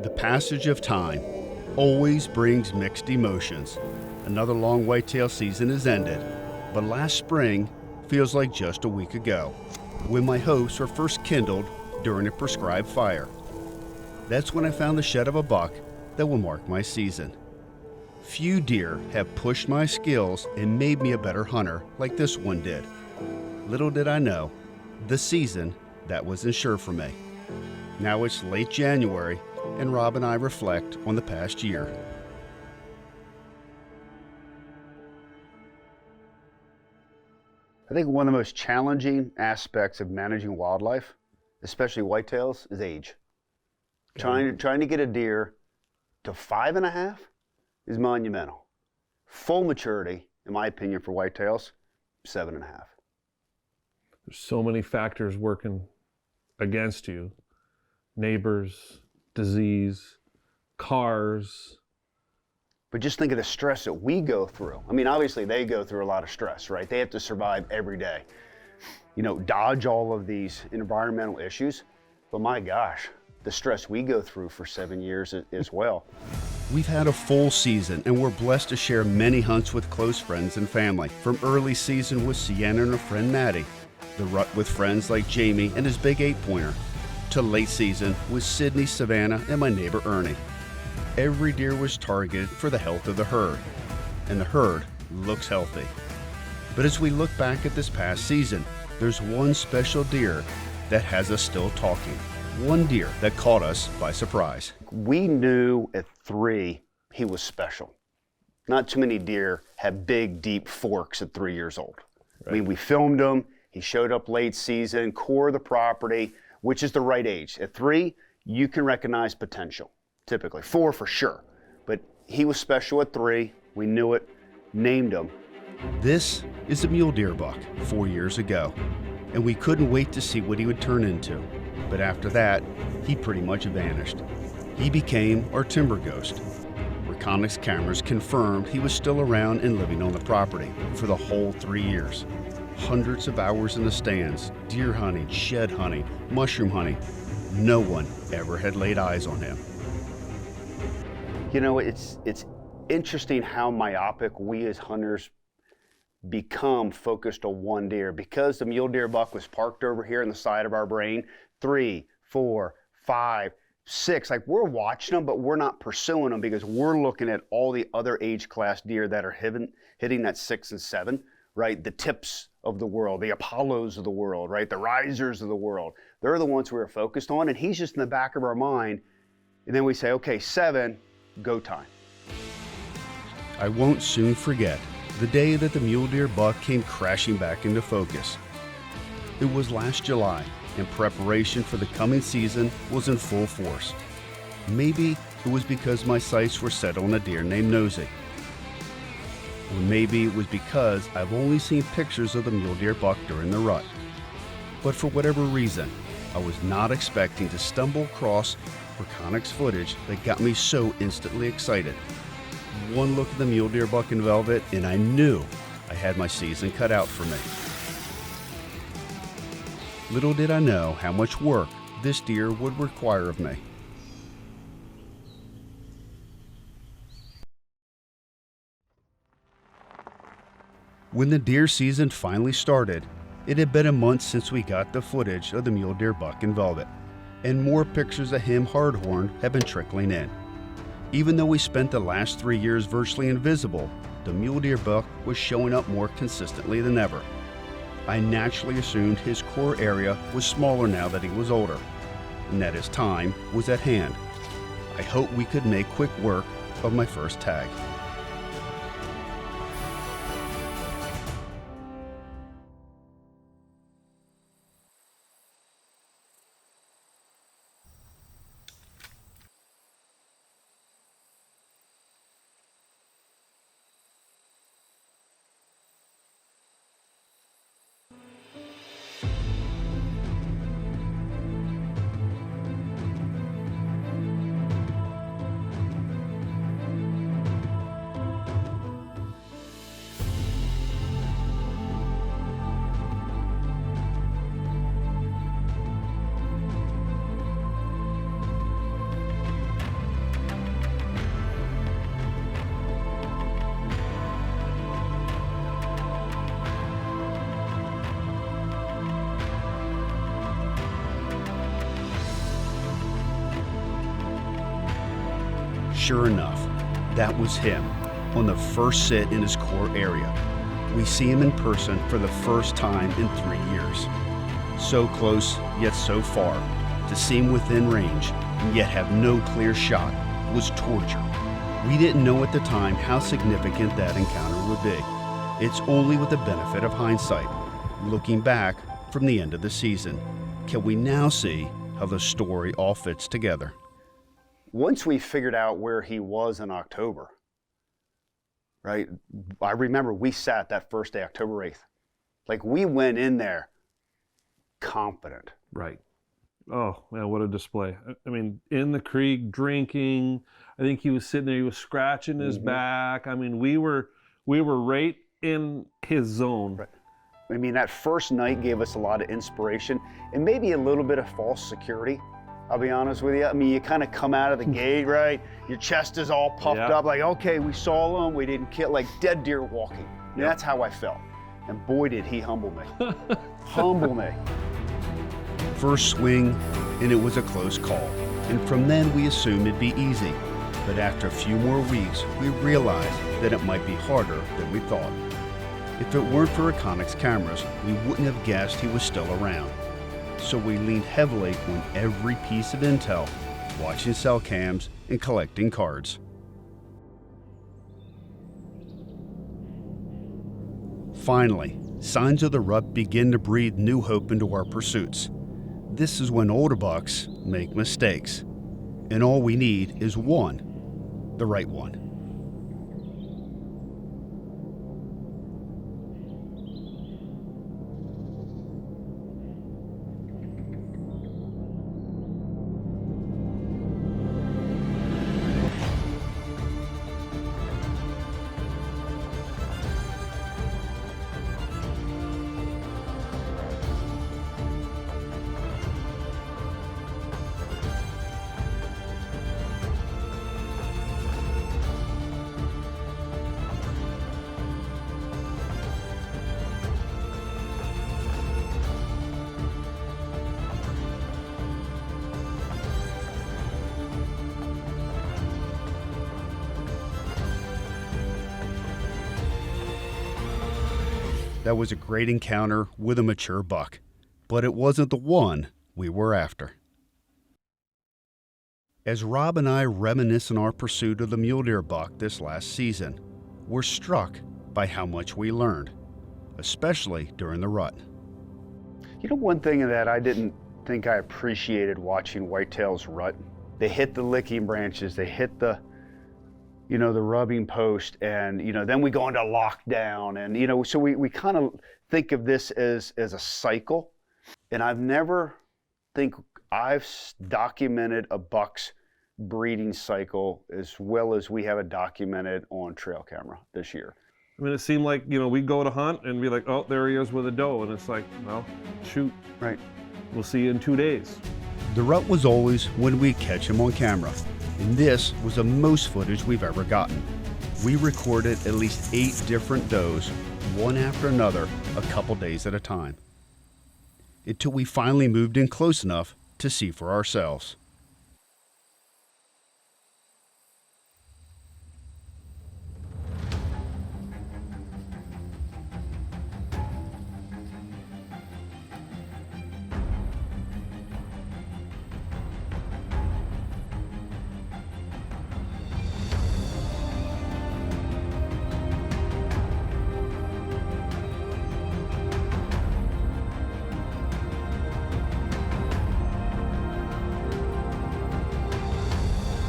The passage of time always brings mixed emotions. Another long whitetail season is ended, but last spring feels like just a week ago, when my hopes were first kindled during a prescribed fire. That's when I found the shed of a buck that will mark my season. Few deer have pushed my skills and made me a better hunter like this one did. Little did I know, the season that was insured for me. Now it's late January, and Rob and I reflect on the past year. I think one of the most challenging aspects of managing wildlife, especially whitetails, is age. Trying to get a deer to 5.5 is monumental. Full maturity, in my opinion, for whitetails, 7.5. There's so many factors working against you. Neighbors, disease, cars. But just think of the stress that we go through. I mean, obviously they go through a lot of stress, right? They have to survive every day. You know, dodge all of these environmental issues. But my gosh, the stress we go through for 7 years as well. We've had a full season, and we're blessed to share many hunts with close friends and family. From early season with Sienna and her friend Maddie, the rut with friends like Jamie and his big 8-pointer, to late season with Sydney, Savannah, and my neighbor Ernie. Every deer was targeted for the health of the herd, and the herd looks healthy. But as we look back at this past season, there's one special deer that has us still talking. One deer that caught us by surprise. We knew at 3 he was special. Not too many deer have big, deep forks at 3 years old. Right. I mean, we filmed him. He showed up late season, core of the property, which is the right age. At 3, you can recognize potential, typically. 4 for sure. But he was special at 3. We knew it, named him. This is a Mule Deer Buck 4 years ago, and we couldn't wait to see what he would turn into. But after that, he pretty much vanished. He became our timber ghost. Reconnaissance cameras confirmed he was still around and living on the property for the whole 3 years. Hundreds of hours in the stands, deer hunting, shed hunting, mushroom hunting. No one ever had laid eyes on him. You know, it's interesting how myopic we as hunters become focused on one deer. Because the Mule Deer Buck was parked over here in the side of our brain, 3, 4, 5, 6, like we're watching them, but we're not pursuing them because we're looking at all the other age class deer that are hitting that 6 and 7, right? The Tips of the world, the Apollos of the world, right? The Risers of the world. They're the ones we're focused on, and he's just in the back of our mind. And then we say, okay, 7, go time. I won't soon forget the day that the Mule Deer Buck came crashing back into focus. It was last July, and preparation for the coming season was in full force. Maybe it was because my sights were set on a deer named Nosy. Or maybe it was because I've only seen pictures of the Mule Deer Buck during the rut. But for whatever reason, I was not expecting to stumble across reconnaissance footage that got me so instantly excited. One look at the Mule Deer Buck in velvet, and I knew I had my season cut out for me. Little did I know how much work this deer would require of me. When the deer season finally started, it had been a month since we got the footage of the Mule Deer Buck in velvet, and more pictures of him hardhorn have been trickling in. Even though we spent the last 3 years virtually invisible, the Mule Deer Buck was showing up more consistently than ever. I naturally assumed his core area was smaller now that he was older, and that his time was at hand. I hoped we could make quick work of my first tag. Sure enough, that was him on the first sit in his core area. We see him in person for the first time in 3 years. So close, yet so far. To see him within range, and yet have no clear shot, was torture. We didn't know at the time how significant that encounter would be. It's only with the benefit of hindsight, looking back from the end of the season, can we now see how the story all fits together. Once we figured out where he was in October, right? I remember we sat that first day, October 8th. Like, we went in there confident. Right. Oh, man, what a display. I mean, in the creek, drinking. I think he was sitting there, he was scratching his back. I mean, we were right in his zone. Right. I mean, that first night gave us a lot of inspiration and maybe a little bit of false security, I'll be honest with you. I mean, you kind of come out of the gate, right? Your chest is all puffed up, like, okay, we saw him, we didn't kill, like dead deer walking. And that's how I felt. And boy, did he humble me. Humble me. First swing, and it was a close call. And from then, we assumed it'd be easy. But after a few more weeks, we realized that it might be harder than we thought. If it weren't for Econics cameras, we wouldn't have guessed he was still around. So we leaned heavily on every piece of intel, watching cell cams and collecting cards. Finally, signs of the rut begin to breathe new hope into our pursuits. This is when older bucks make mistakes, and all we need is one, the right one. That was a great encounter with a mature buck, but it wasn't the one we were after. As Rob and I reminisce on our pursuit of the mule deer buck this last season, we're struck by how much we learned, especially during the rut. You know, one thing that I didn't think I appreciated watching whitetails rut, they hit the licking branches, they hit the rubbing post, and, then we go into lockdown, and, so we kind of think of this as a cycle. And I've never think I've documented a buck's breeding cycle as well as we have it documented on trail camera this year. I mean, it seemed like, we'd go to hunt and be like, oh, there he is with a doe. And it's like, well, shoot. Right. We'll see you in 2 days. The rut was always when we'd catch him on camera. And this was the most footage we've ever gotten. We recorded at least 8 different does, one after another, a couple days at a time, until we finally moved in close enough to see for ourselves.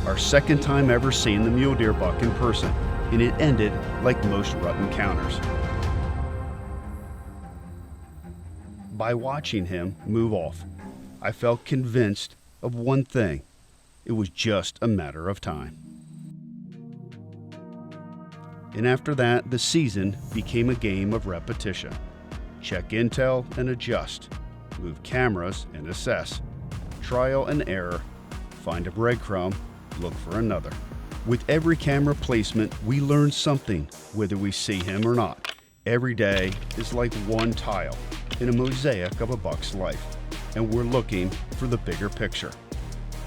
Our second time ever seeing the mule deer buck in person, and it ended like most rut encounters. By watching him move off, I felt convinced of one thing: it was just a matter of time. And after that, the season became a game of repetition. Check intel and adjust, move cameras and assess, trial and error, find a breadcrumb, look for another. With every camera placement, we learn something, whether we see him or not. Every day is like one tile in a mosaic of a buck's life, and we're looking for the bigger picture.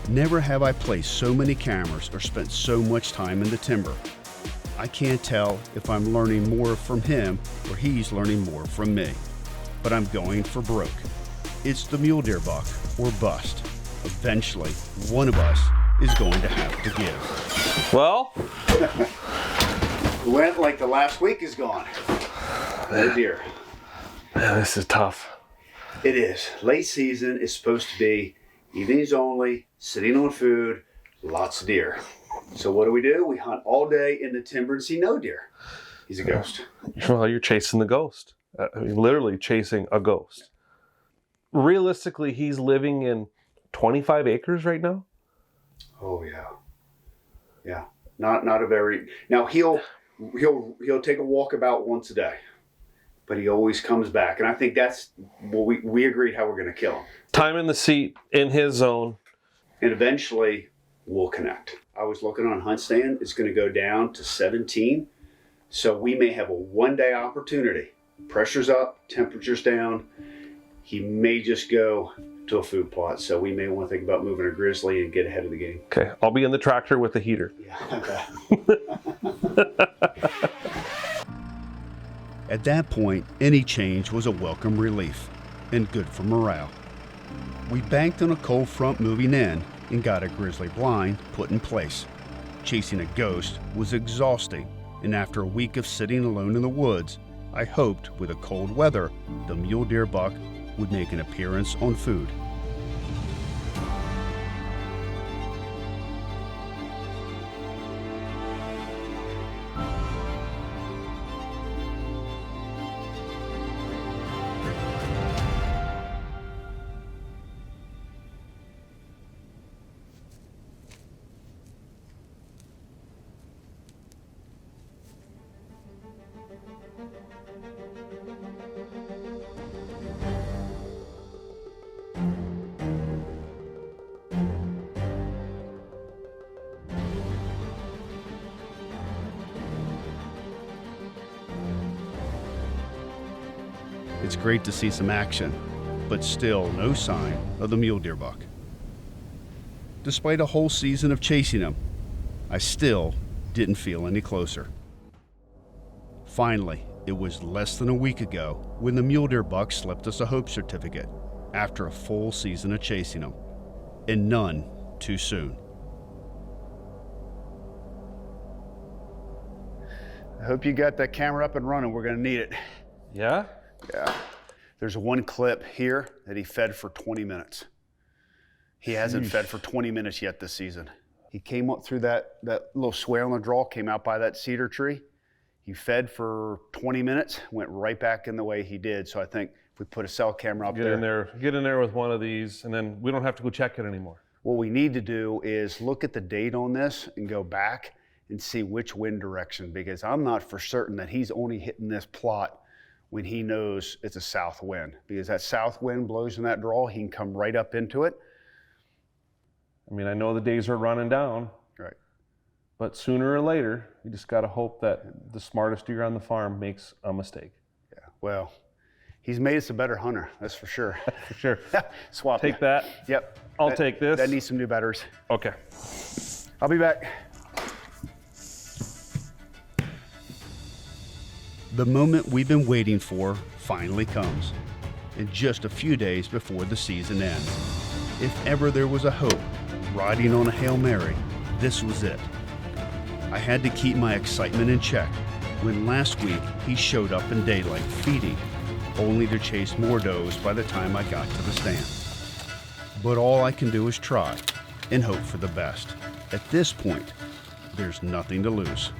Never have I placed so many cameras or spent so much time in the timber. I can't tell if I'm learning more from him or he's learning more from me. But I'm going for broke. It's the mule deer buck or bust. Eventually, one of us is going to have to give. Well, went like the last week is gone. Oh dear. Man, this is tough. It is. Late season is supposed to be evenings only, sitting on food, lots of deer. So what do? We hunt all day in the timber and see no deer. He's a ghost. Well, you're chasing the ghost. I mean, literally chasing a ghost. Realistically, he's living in 25 acres right now. Oh yeah. Yeah. Not a very. Now he'll take a walk about once a day, but he always comes back, and I think that's what we agreed how we're going to kill him. Time in the seat, in his zone, and eventually we'll connect. I was looking on Hunt Stand. It's going to go down to 17, so we may have a one-day opportunity. Pressure's up, temperature's down. He may just go to a food plot, so we may want to think about moving a grizzly and get ahead of the game. Okay, I'll be in the tractor with the heater. Yeah, At that point, any change was a welcome relief and good for morale. We banked on a cold front moving in and got a grizzly blind put in place. Chasing a ghost was exhausting, and after a week of sitting alone in the woods, I hoped with the cold weather, the mule deer buck would make an appearance on food. It's great to see some action, but still no sign of the mule deer buck. Despite a whole season of chasing him, I still didn't feel any closer. Finally, it was less than a week ago when the mule deer buck slipped us a hope certificate after a full season of chasing him, and none too soon. I hope you got that camera up and running. We're going to need it. Yeah? Yeah. There's one clip here that he fed for 20 minutes. He hasn't fed for 20 minutes yet this season. He came up through that little swale on the draw, came out by that cedar tree. He fed for 20 minutes, went right back in the way he did. So I think if we put a cell camera up there. Get in there with one of these, and then we don't have to go check it anymore. What we need to do is look at the date on this and go back and see which wind direction, because I'm not for certain that he's only hitting this plot when he knows it's a south wind, because that south wind blows in that draw, he can come right up into it. I mean, I know the days are running down, right? But sooner or later, you just got to hope that the smartest deer on the farm makes a mistake. Yeah, well, he's made us a better hunter, that's for sure. For sure. Swap. Take that. Yep. I'll take this. That needs some new batteries. Okay. I'll be back. The moment we've been waiting for finally comes, in just a few days before the season ends. If ever there was a hope, riding on a Hail Mary, this was it. I had to keep my excitement in check when last week he showed up in daylight feeding, only to chase more does by the time I got to the stand. But all I can do is try and hope for the best. At this point, there's nothing to lose.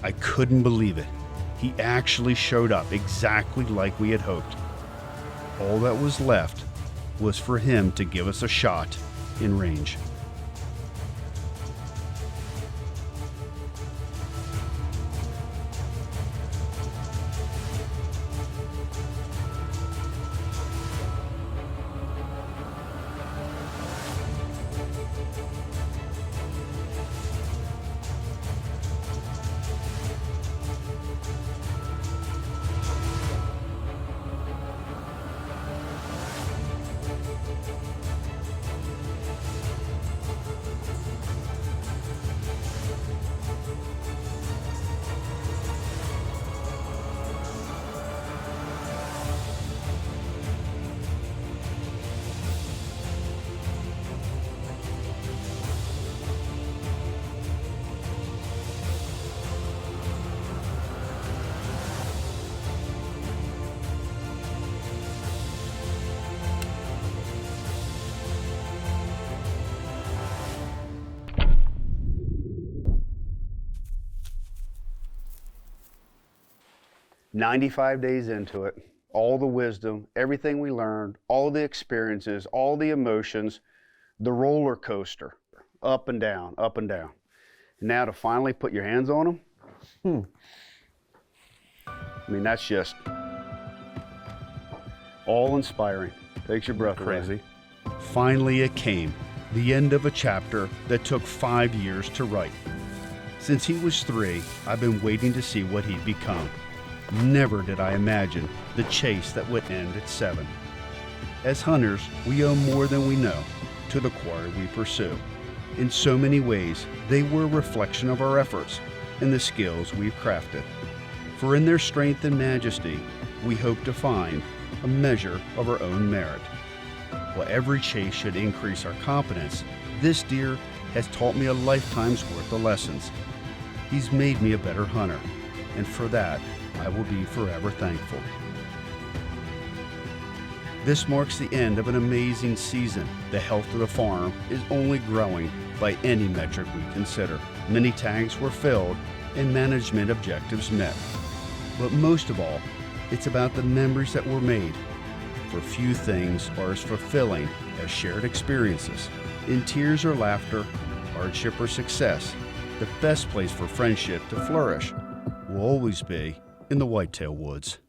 I couldn't believe it. He actually showed up exactly like we had hoped. All that was left was for him to give us a shot in range. "95 days into it, all the wisdom, everything we learned, all the experiences, all the emotions, the roller coaster, up and down, up and down. And now to finally put your hands on them, I mean, that's just all-inspiring. Takes your breath away. Crazy. Finally it came, the end of a chapter that took 5 years to write. Since he was 3, I've been waiting to see what he'd become. Never did I imagine the chase that would end at 7. As hunters, we owe more than we know to the quarry we pursue. In so many ways, they were a reflection of our efforts and the skills we've crafted. For in their strength and majesty, we hope to find a measure of our own merit. While every chase should increase our competence, this deer has taught me a lifetime's worth of lessons. He's made me a better hunter, and for that, I will be forever thankful. This marks the end of an amazing season. The health of the farm is only growing by any metric we consider. Many tags were filled and management objectives met. But most of all, it's about the memories that were made. For few things are as fulfilling as shared experiences. In tears or laughter, hardship or success, the best place for friendship to flourish will always be in the whitetail woods.